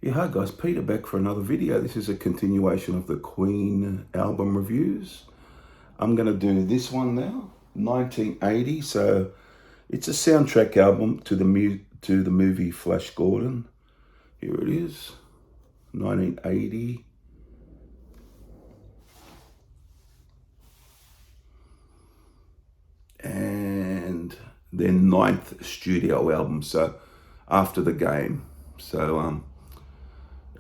Yeah, hi guys, Peter back for another video. This is a continuation of the Queen album reviews. I'm going to do this one now, 1980. So it's a soundtrack album to the movie Flash Gordon. Here it is, 1980. And their ninth studio album, so after the game. So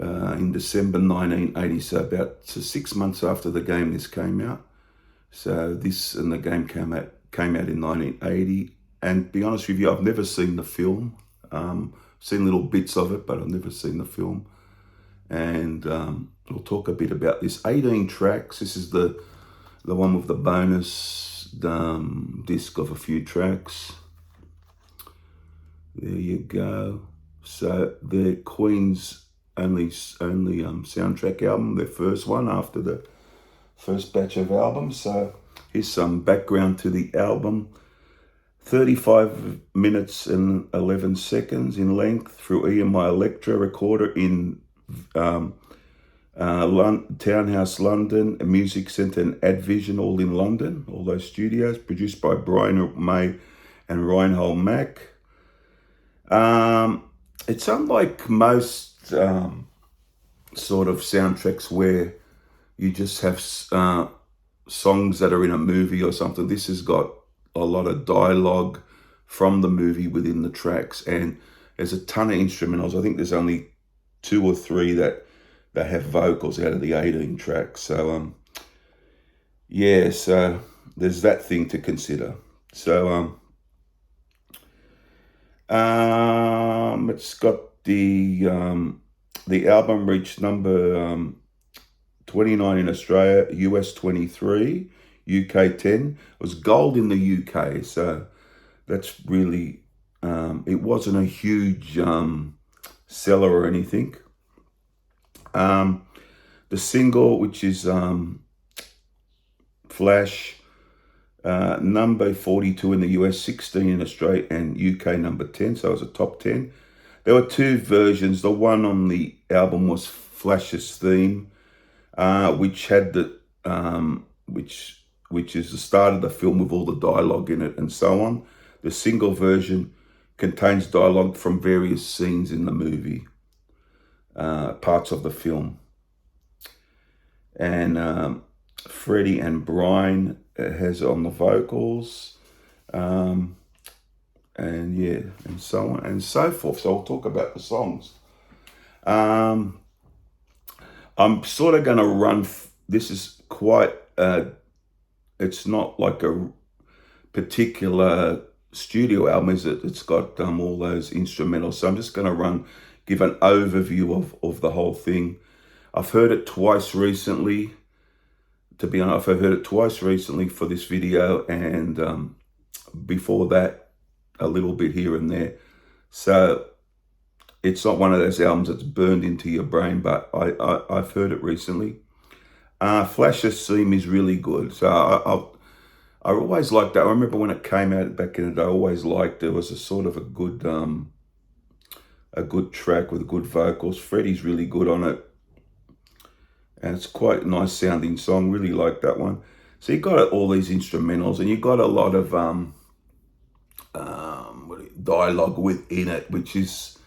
in December 1980, so about 6 months after the game this came out. So this and the game came out in 1980. And to be honest with you, I've never seen the film. Seen little bits of it, but I've never seen the film. And we'll talk a bit about this. 18 tracks. This is the one with the bonus disc of a few tracks. There you go. So the Queen's only soundtrack album, their first one after the first batch of albums. So here's some background to the album. 35 minutes and 11 seconds in length through EMI Electra recorder in Townhouse London, a music centre and Advision, all in London, all those studios, produced by Brian May and Reinhold Mack. It's unlike most sort of soundtracks where you just have songs that are in a movie or something. This has got a lot of dialogue from the movie within the tracks, and there's a ton of instrumentals. I think there's only 2 or 3 that have vocals out of the 18 tracks. So yeah, so there's that thing to consider. So it's got the album reached number 29 in Australia, US 23, UK 10. It was gold in the UK, so that's really, it wasn't a huge seller or anything. The single, which is Flash, number 42 in the US, 16 in Australia, and UK number 10, so it was a top 10. There were 2 versions. The one on the album was Flash's theme, which had the which is the start of the film with all the dialogue in it and so on. The single version contains dialogue from various scenes in the movie, parts of the film. And Freddie and Brian has on the vocals, and yeah, and so on and so forth. So I'll talk about the songs. I'm sort of going to run. This is quite. It's not like a particular studio album, is it? It's got all those instrumentals. So I'm just going to give an overview of the whole thing. I've heard it twice recently. To be honest, I've heard it twice recently for this video, and before that, a little bit here and there. So it's not one of those albums that's burned into your brain, but I've heard it recently. Flash's theme is really good. So I always liked that. I remember when it came out back in the day, I always liked it. It was a sort of a good track with good vocals. Freddie's really good on it. And it's quite a nice sounding song. Really like that one. So you got all these instrumentals, and you got a lot of dialogue within it, which is,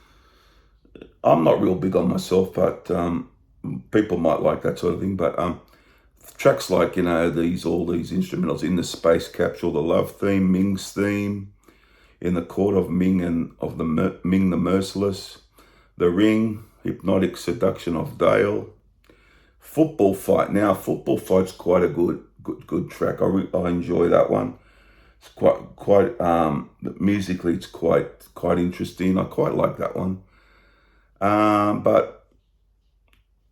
I'm not real big on myself, but people might like that sort of thing. But tracks like, all these instrumentals, In the Space Capsule, the Love theme, Ming's theme, In the Court of Ming and of the Ming the Merciless, The Ring, Hypnotic Seduction of Dale, Football Fight. Now, Football Fight's quite a good track. I enjoy that one. It's quite musically, it's quite interesting. I quite like that one. But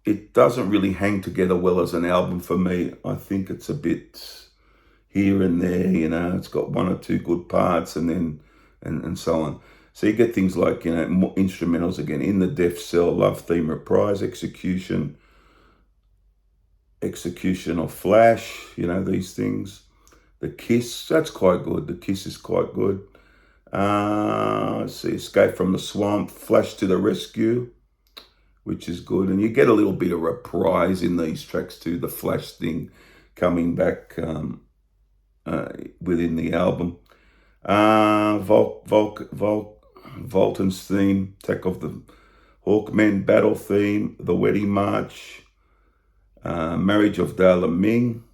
it doesn't really hang together well as an album for me. I think it's a bit here and there, it's got 1 or 2 good parts and then, and so on. So you get things like, more instrumentals again, In the Death Cell, Love Theme Reprise, Execution of Flash, these things. The Kiss, that's quite good. The Kiss is quite good. Let's see, Escape from the Swamp, Flash to the Rescue, which is good. And you get a little bit of reprise in these tracks too, the Flash thing coming back within the album. Volton's theme, Attack of the Hawkmen battle theme, The Wedding March, Marriage of Dale and Ming,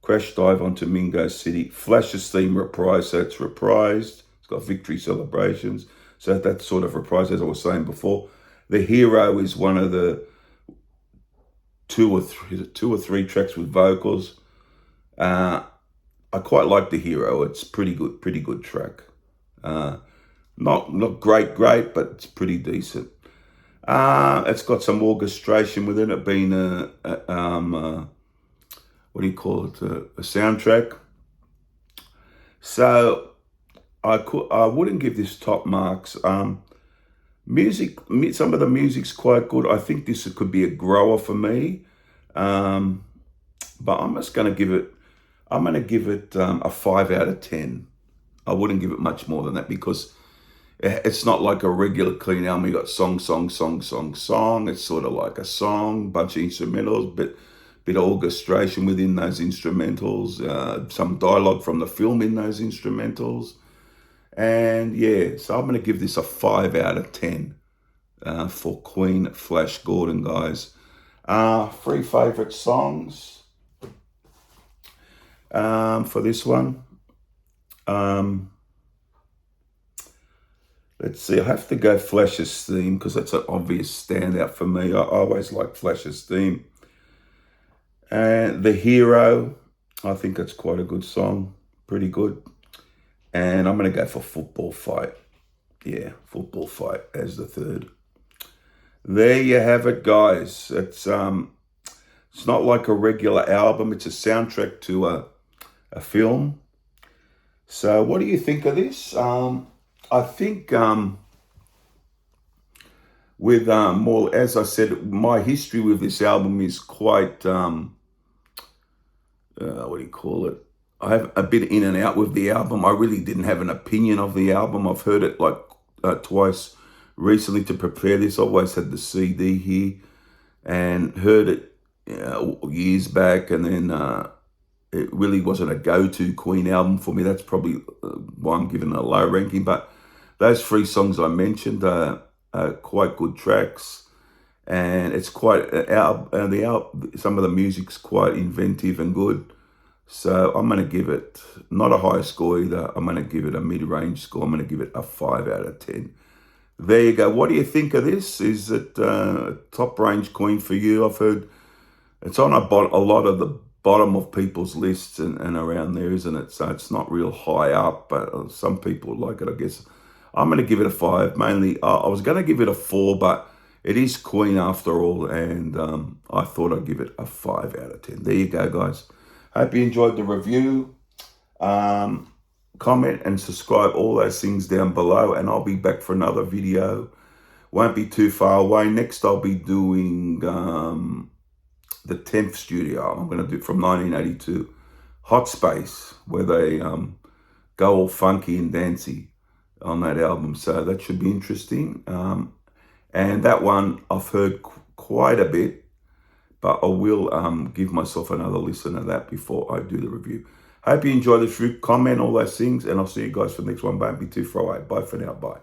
Crash Dive onto Mingo City, Flash's theme reprise, so it's reprised. It's got victory celebrations, so that's sort of reprised, as I was saying before. The Hero is one of the two or three tracks with vocals. I quite like The Hero. It's pretty good track. Not great, but it's pretty decent. It's got some orchestration within it, being what do you call it? A soundtrack. So I wouldn't give this top marks. Music, some of the music's quite good. I think this could be a grower for me. But I'm just going to give it. I'm going to give it a 5 out of 10. I wouldn't give it much more than that because it's not like a regular clean album. You got song. It's sort of like a song, bunch of instrumentals, bit of orchestration within those instrumentals, some dialogue from the film in those instrumentals. And yeah, so I'm going to give this a 5 out of 10 for Queen Flash Gordon, guys. 3 favourite songs for this one. Let's see, I have to go Flash's theme because that's an obvious standout for me. I always like Flash's theme. And The Hero, I think that's quite a good song, pretty good. And I'm going to go for Football Fight. Yeah, Football Fight as the third. There you have it, guys. It's not like a regular album. It's a soundtrack to a film. So what do you think of this? I think with more, as I said, my history with this album is quite, what do you call it? I have a bit in and out with the album. I really didn't have an opinion of the album. I've heard it like twice recently to prepare this. I always had the CD here and heard it years back, and then it really wasn't a go-to Queen album for me. That's probably why I'm giving it a low ranking. But those 3 songs I mentioned are quite good tracks, and it's quite some of the music's quite inventive and good. So I'm going to give it not a high score either. I'm going to give it a mid-range score. I'm going to give it a 5 out of 10. There you go. What do you think of this? Is it top range Queen for you? I've heard it's on a lot of the bottom of people's lists and around there, isn't it? So it's not real high up, but some people like it, I guess. I'm going to give it a 5. Mainly, I was going to give it a 4, but it is Queen after all, and I thought I'd give it a 5 out of 10. There you go, guys. Hope you enjoyed the review. Comment and subscribe, all those things down below, and I'll be back for another video. Won't be too far away. Next, I'll be doing the 10th studio. I'm going to do it from 1982. Hot Space, where they go all funky and dancey on that album. So that should be interesting. And that one I've heard quite a bit, but I will give myself another listen to that before I do the review. Hope you enjoy the review, comment, all those things, and I'll see you guys for the next one. Don't be too far away. Bye for now. Bye.